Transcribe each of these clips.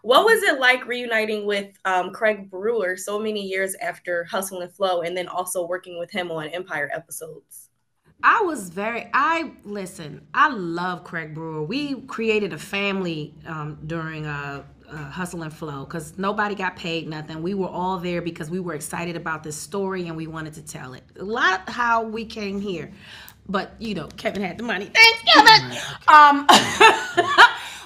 What was it like reuniting with Craig Brewer so many years after Hustle and Flow, and then also working with him on Empire episodes? Listen, I love Craig Brewer. We created a family during Hustle and Flow because nobody got paid nothing. We were all there because we were excited about this story and we wanted to tell it. A lot how we came here. But, Kevin had the money. Thanks, Kevin!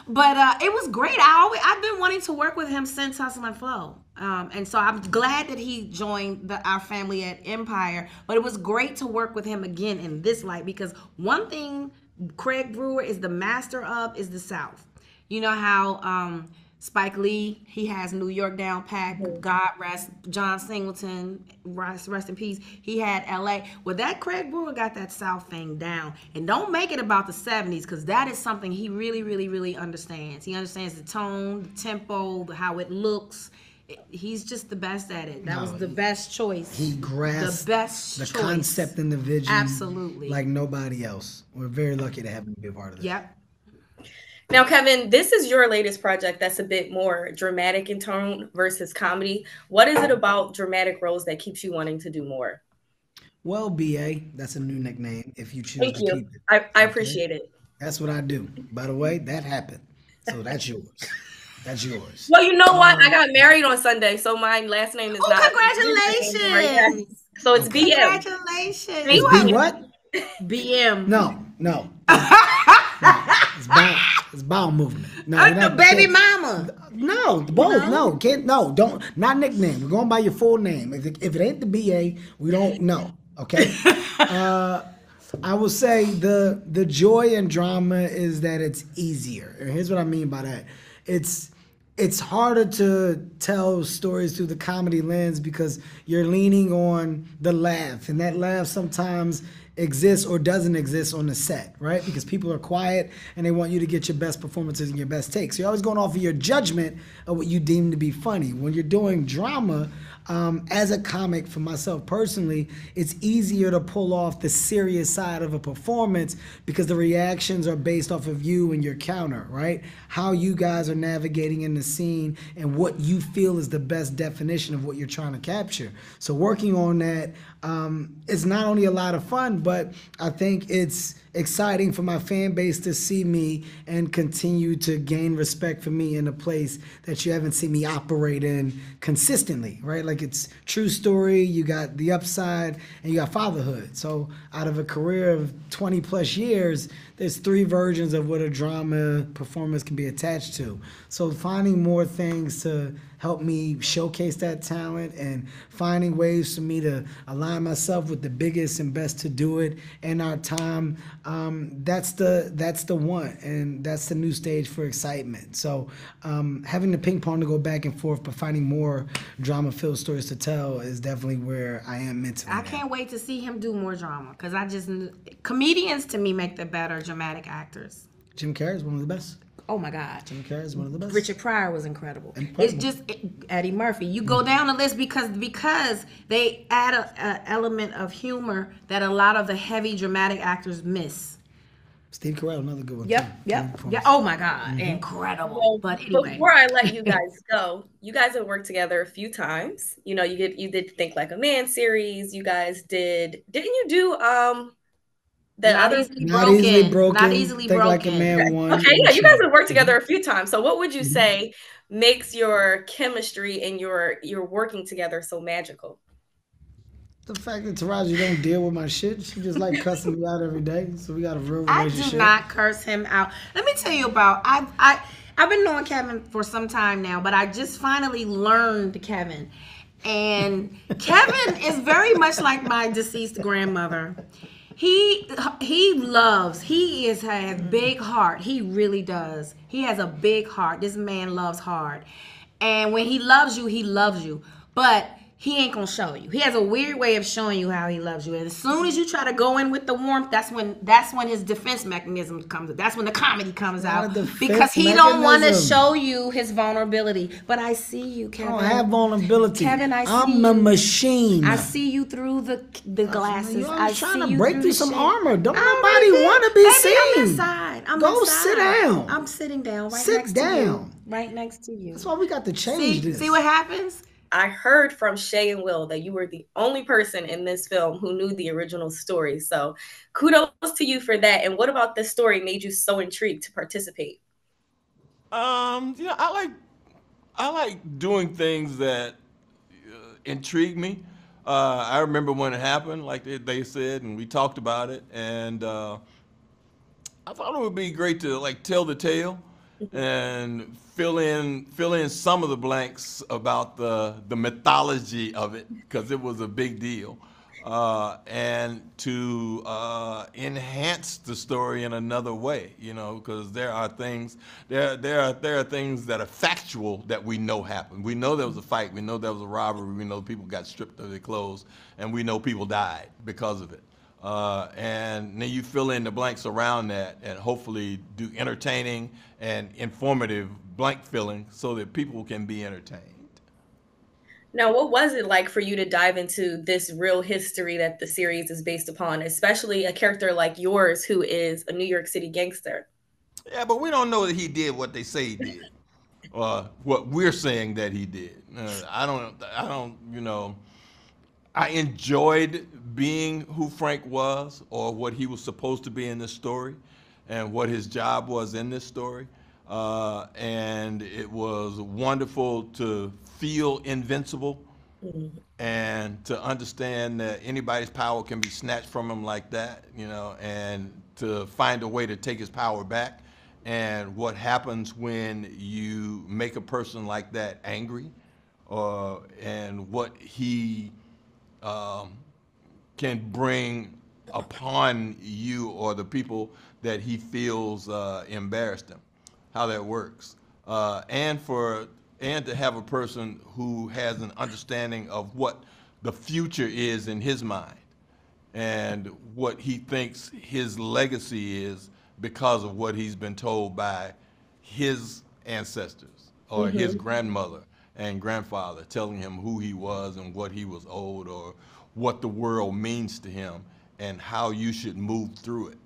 But it was great. I've been wanting to work with him since Hustle and Flow. And so I'm glad that he joined our family at Empire. But it was great to work with him again in this light because one thing Craig Brewer is the master of is the South. You know how Spike Lee, he has New York down pat. God rest John Singleton, rest in peace. He had LA. Well, that Craig Brewer got that South thing down. And don't make it about the 70s because that is something he really, really, really understands. He understands the tone, the tempo, how it looks. He's just the best at it. That was the best choice. He grasped the concept and the vision absolutely like nobody else. We're very lucky to have him be a part of this. Yep. Now, Kevin, this is your latest project that's a bit more dramatic in tone versus comedy. What is it about dramatic roles that keeps you wanting to do more? Well, BA, that's a new nickname if you choose Thank to you. keep it. I Okay? appreciate it. That's what I do. By the way, that happened. So that's yours. That's yours. Well, you know what? I got married on Sunday, so my last name is not. Congratulations! So it's Okay. BM. Congratulations! Thank It's B you. what? BM. No, no. It's bowel movement. No, you're The not- baby can't- mama. No, both. No, can't. No, don't. Not nickname. We're going by your full name. If it ain't the BA, we don't know. Okay. I will say the joy and drama is that it's easier. And here's what I mean by that. It's harder to tell stories through the comedy lens because you're leaning on the laugh, and that laugh sometimes exists or doesn't exist on the set, right? Because people are quiet and they want you to get your best performances and your best takes. So you're always going off of your judgment of what you deem to be funny. When you're doing drama, as a comic, for myself personally, it's easier to pull off the serious side of a performance because the reactions are based off of you and your counter, right? How you guys are navigating in the scene and what you feel is the best definition of what you're trying to capture. So working on that is not only a lot of fun, but I think it's exciting for my fan base to see me and continue to gain respect for me in a place that you haven't seen me operate in consistently, right? Like it's true story, you got the upside, and you got fatherhood. So out of a career of 20 plus years, there's three versions of what a drama performance can be attached to. So finding more things to help me showcase that talent and finding ways for me to align myself with the biggest and best to do it in our time, that's the one, and that's the new stage for excitement. So having the ping pong to go back and forth, but finding more drama-filled stories to tell is definitely where I am mentally. I can't wait to see him do more drama because comedians to me make the better dramatic actors. Jim Carrey is one of the best. Oh my God. Jim Carrey is one of the best. Richard Pryor was incredible. Incredible. It's just Eddie Murphy. You go down the list because they add a element of humor that a lot of the heavy dramatic actors miss. Steve Carell, another good one. Yep. too. Yeah. Good Oh my God, incredible. Well, But anyway, before I let you guys go, you guys have worked together a few times. You know, you did Think Like a Man series. You guys didn't you do that not other? easily Not broken. easily broken. Not easily Think broken. Like a Man one. Okay, yeah, you and guys two. have worked together a few times. So what would you say makes your chemistry and your working together so magical? The fact that Taraji don't deal with my shit, she just like cussing me out every day. So we got a real I relationship. do not curse him out. Let me tell you about I've been knowing Kevin for some time now, but I just finally learned Kevin. And Kevin is very much like my deceased grandmother. He has big heart. He really does. He has a big heart. This man loves hard. And when he loves you, he loves you. But he ain't gonna show you. He has a weird way of showing you how he loves you. And as soon as you try to go in with the warmth, that's when his defense mechanism comes. That's when the comedy comes out, because he don't want to show you his vulnerability. But I see you, Kevin. I don't have vulnerability. Kevin, I'm a machine. I see you through the glasses. I'm trying to break through some armor. Don't nobody want to be seen. I'm inside. Go sit down. I'm sitting down right sit next down. to you. Right next to you. That's why we got to change this. See what happens? I heard from Shaye and Will that you were the only person in this film who knew the original story. So kudos to you for that. And what about this story made you so intrigued to participate? Yeah, I like doing things that intrigue me. I remember when it happened, like they said, and we talked about it, and I thought it would be great to like tell the tale and fill in some of the blanks about the mythology of it, because it was a big deal, and to enhance the story in another way, because there are things that are factual that we know happened. We know there was a fight, we know there was a robbery, we know people got stripped of their clothes, and we know people died because of it. And then you fill in the blanks around that and hopefully do entertaining and informative blank filling so that people can be entertained. Now, what was it like for you to dive into this real history that the series is based upon, especially a character like yours who is a New York City gangster? Yeah, but we don't know that he did what they say he did, what we're saying that he did. I enjoyed being who Frank was, or what he was supposed to be in this story, and what his job was in this story. And it was wonderful to feel invincible, and to understand that anybody's power can be snatched from him like that, and to find a way to take his power back. And what happens when you make a person like that angry, and what he can bring upon you or the people that he feels embarrassed him, how that works, and to have a person who has an understanding of what the future is in his mind, and what he thinks his legacy is because of what he's been told by his ancestors or his grandmother and grandfather, telling him who he was and what he was owed, or what the world means to him and how you should move through it,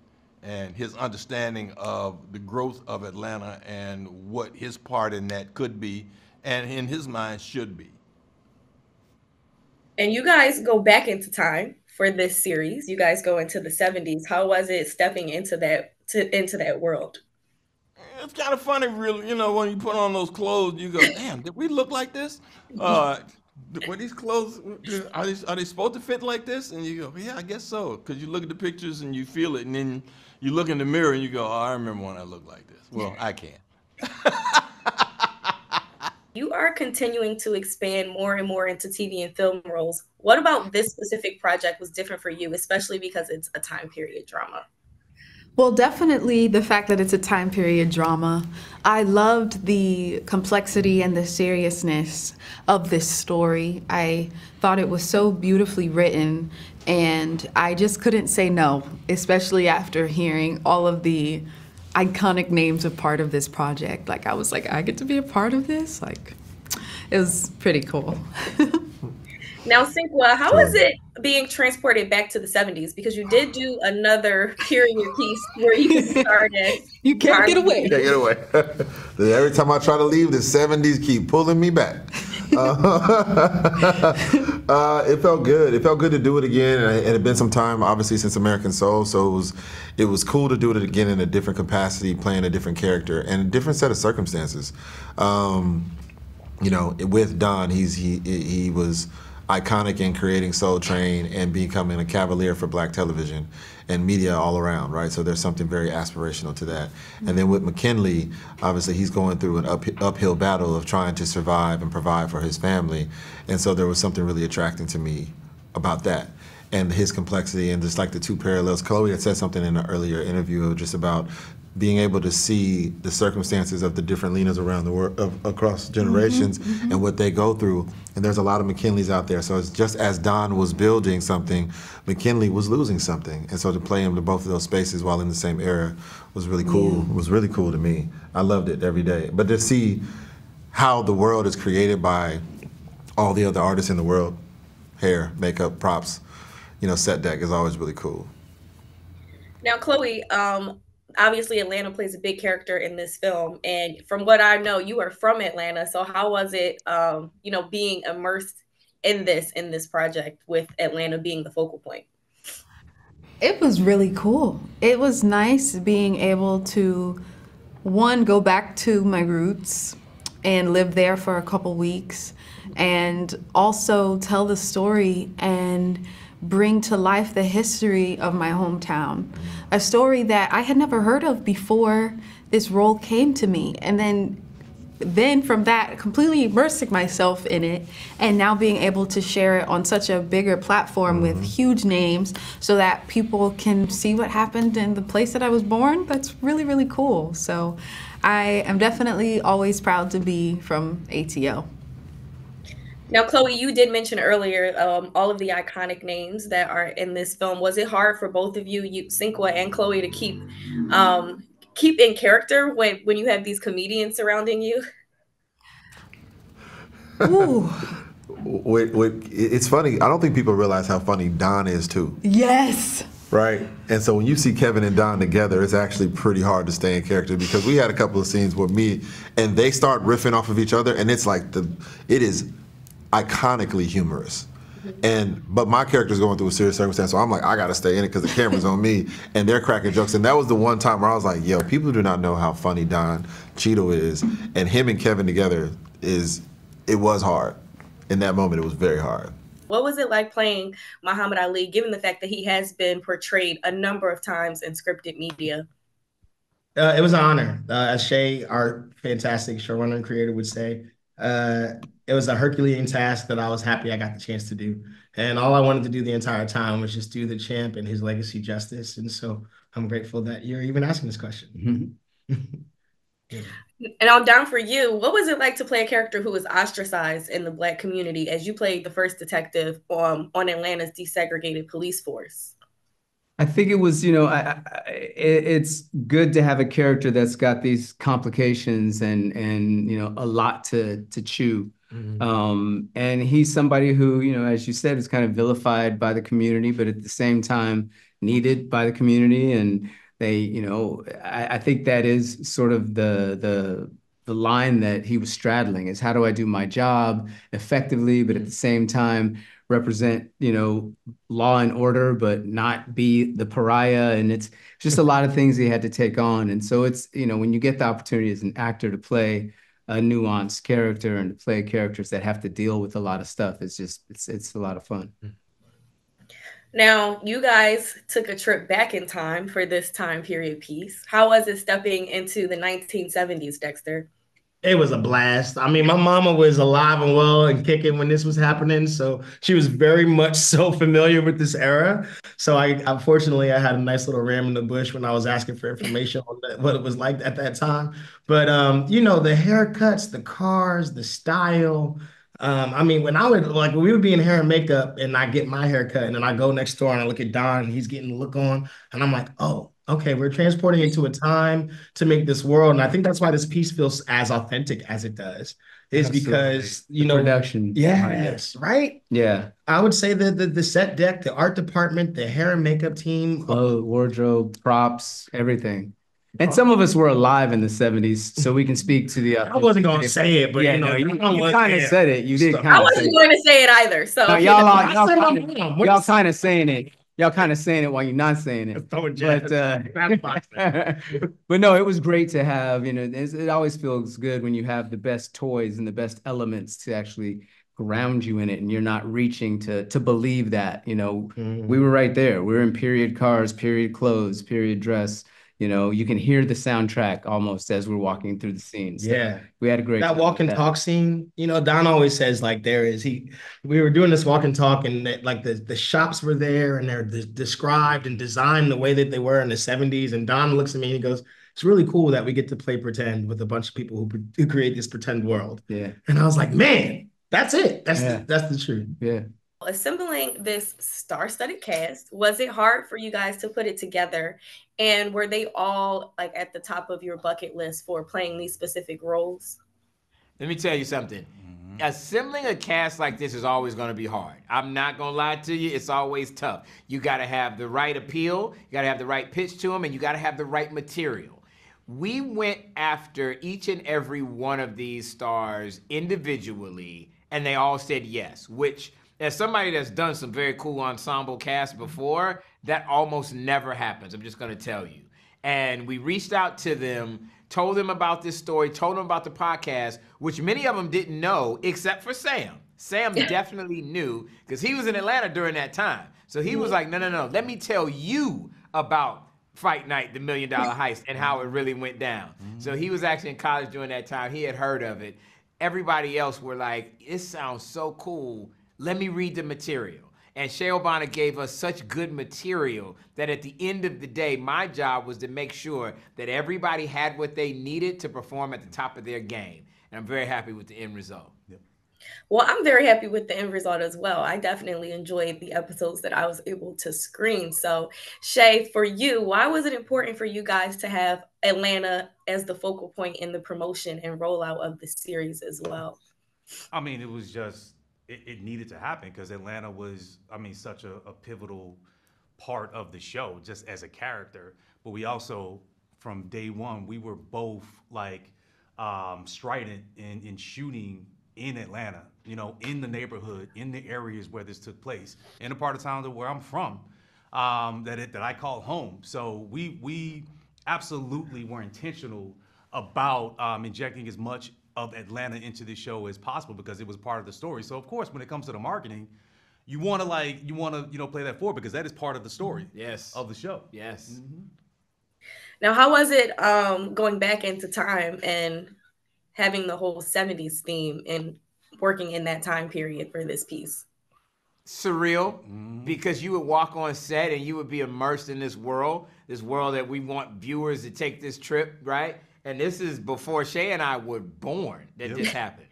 and his understanding of the growth of Atlanta and what his part in that could be, and in his mind should be. And you guys go back into time for this series. You guys go into the 70s. How was it stepping into that world? It's kind of funny, really, when you put on those clothes, you go, damn, did we look like this? Were these clothes, are they supposed to fit like this? And you go, yeah, I guess so. Because you look at the pictures and you feel it, and then you look in the mirror and you go, oh, I remember when I looked like this. Well, I can't. You are continuing to expand more and more into TV and film roles. What about this specific project was different for you, especially because it's a time period drama? Well, definitely the fact that it's a time period drama. I loved the complexity and the seriousness of this story. I thought it was so beautifully written, and I just couldn't say no, especially after hearing all of the iconic names a part of this project. Like, I was like, I get to be a part of this? Like, it was pretty cool. Now, Sinqua, how is it being transported back to the 70s? Because you did do another period piece where you started. You can't get away. You can't get away. Every time I try to leave, the 70s keep pulling me back. It felt good. It felt good to do it again, and it had been some time, obviously, since American Soul, so it was cool to do it again in a different capacity, playing a different character and a different set of circumstances. With Don, he was iconic in creating Soul Train and becoming a cavalier for black television and media all around, right? So there's something very aspirational to that. And then with McKinley, obviously he's going through an uphill battle of trying to survive and provide for his family. And so there was something really attracting to me about that and his complexity, and just like the two parallels. Chloe had said something in an earlier interview just about being able to see the circumstances of the different Lenas around the world, across generations, and what they go through. And there's a lot of McKinleys out there. So it's just as Don was building something, McKinley was losing something. And so to play him to both of those spaces while in the same era was really cool. It was really cool to me. I loved it every day. But to see how the world is created by all the other artists in the world, hair, makeup, props, set deck, is always really cool. Now, Chloe, obviously Atlanta plays a big character in this film, and from what I know, you are from Atlanta. So how was it, being immersed in this project with Atlanta being the focal point? It was really cool. It was nice being able to, one, go back to my roots and live there for a couple weeks, and also tell the story and bring to life the history of my hometown. A story that I had never heard of before this role came to me. And then from that, completely immersing myself in it, and now being able to share it on such a bigger platform with huge names so that people can see what happened in the place that I was born, that's really, really cool. So I am definitely always proud to be from ATL. Now, Chloe, you did mention earlier all of the iconic names that are in this film. Was it hard for both of you, Sinqua and Chloe, to keep in character when you have these comedians surrounding you? Ooh. It's funny. I don't think people realize how funny Don is too. Yes. Right. And so when you see Kevin and Don together, it's actually pretty hard to stay in character, because we had a couple of scenes with me and they start riffing off of each other, and it's like it is iconically humorous. But my character's going through a serious circumstance, so I'm like, I gotta stay in it because the camera's on me, and they're cracking jokes. And that was the one time where I was like, yo, people do not know how funny Don Cheadle is, and him and Kevin together it was hard. In that moment, it was very hard. What was it like playing Muhammad Ali, given the fact that he has been portrayed a number of times in scripted media? It was an honor. As Shaye, our fantastic showrunner and creator, would say, it was a Herculean task that I was happy I got the chance to do. And all I wanted to do the entire time was just do the champ and his legacy justice. And so I'm grateful that you're even asking this question. Yeah. And I'm down for you. What was it like to play a character who was ostracized in the Black community as you played the first detective on Atlanta's desegregated police force? I think it was, it's good to have a character that's got these complications and a lot to chew. And he's somebody who, as you said, is kind of vilified by the community, but at the same time needed by the community. And they, I think that is sort of the line that he was straddling, is how do I do my job effectively, but at the same time represent, law and order, but not be the pariah. And it's just a lot of things he had to take on. And so it's, when you get the opportunity as an actor to play a nuanced character and to play characters that have to deal with a lot of stuff, it's a lot of fun. Now, you guys took a trip back in time for this time period piece. How was it stepping into the 1970s, Dexter? It was a blast. I mean, my mama was alive and well and kicking when this was happening, so she was very much so familiar with this era. So unfortunately, I had a nice little ram in the bush when I was asking for information on what it was like at that time. But the haircuts, the cars, the style. I mean, when we would be in hair and makeup, and I get my haircut, and then I go next door and I look at Don, and he's getting the look on, and I'm like, oh, okay, we're transporting into a time to make this world. And I think that's why this piece feels as authentic as it does, is because, the production. Yes, right? Yeah. I would say that the set deck, the art department, the hair and makeup team. Clothes, wardrobe, props, everything. And some of us were alive in the 70s, so we can speak to the... I wasn't going to say it, but you kind of said it. You did kind of say it. I wasn't going to say it either. So no, y'all kind of saying it. Y'all kind of saying it while you're not saying it. But no, it was great to have, it always feels good when you have the best toys and the best elements to actually ground you in it, and you're not reaching to believe that, we were right there. We were in period cars, period clothes, period dress. You can hear the soundtrack almost as we're walking through the scenes. Yeah. We had a great that walk and talk scene. Don always says, like, we were doing this walk and talk, and like the shops were there, and they're described and designed the way that they were in the 70s. And Don looks at me and he goes, it's really cool that we get to play pretend with a bunch of people who create this pretend world. Yeah. And I was like, man, that's it. Yeah. That's the truth. Yeah. Assembling this star-studded cast, was it hard for you guys to put it together? And were they all like at the top of your bucket list for playing these specific roles? Let me tell you something. Assembling a cast like this is always going to be hard. I'm not going to lie to you. It's always tough. You got to have the right appeal. You got to have the right pitch to them, and you got to have the right material. We went after each and every one of these stars individually, and they all said yes, which, as somebody that's done some very cool ensemble casts before, that almost never happens. I'm just going to tell you. And we reached out to them, told them about this story, told them about the podcast, which many of them didn't know, except for Sam. Sam definitely knew, because he was in Atlanta during that time. So he was like, no, let me tell you about Fight Night, the $1 Million Heist, and how it really went down. So he was actually in college during that time. He had heard of it. Everybody else were like, it sounds so cool. Let me read the material. And Shaye Ogbonna gave us such good material that at the end of the day, my job was to make sure that everybody had what they needed to perform at the top of their game. And I'm very happy with the end result. Yep. Well, I'm very happy with the end result as well. I definitely enjoyed the episodes that I was able to screen. So, Shaye, for you, why was it important for you guys to have Atlanta as the focal point in the promotion and rollout of the series as well? I mean, it was just, it needed to happen because Atlanta was, I mean, such a pivotal part of the show just as a character. But we also, from day one, we were both like strident in shooting in Atlanta, you know, in the neighborhood, in the areas where this took place, in a part of town where I'm from, that I call home. So we absolutely were intentional about injecting as much of Atlanta into the show as possible because it was part of the story. So of course, when it comes to the marketing, you want to play that forward because that is part of the story of the show. Yes. Now, how was it going back into time and having the whole 70s theme and working in that time period for this piece? Surreal, because you would walk on set and you would be immersed in this world that we want viewers to take this trip, right? And this is before Shaye and I were born that this happened.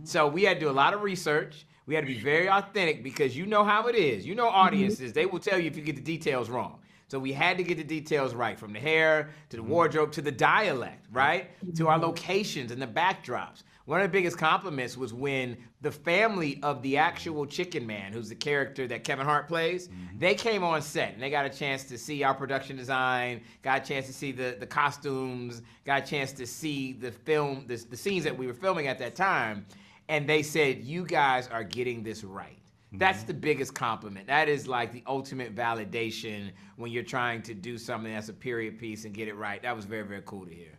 So we had to do a lot of research. We had to be very authentic because you know how it is. You know audiences, they will tell you if you get the details wrong. So we had to get the details right, from the hair to the wardrobe to the dialect, right? To our locations and the backdrops. One of the biggest compliments was when the family of the actual Chicken Man, who's the character that Kevin Hart plays, they came on set and they got a chance to see our production design, got a chance to see the costumes, got a chance to see the film, the scenes that we were filming at that time. And they said, you guys are getting this right. That's the biggest compliment. That is like the ultimate validation when you're trying to do something that's a period piece and get it right. That was very, very cool to hear.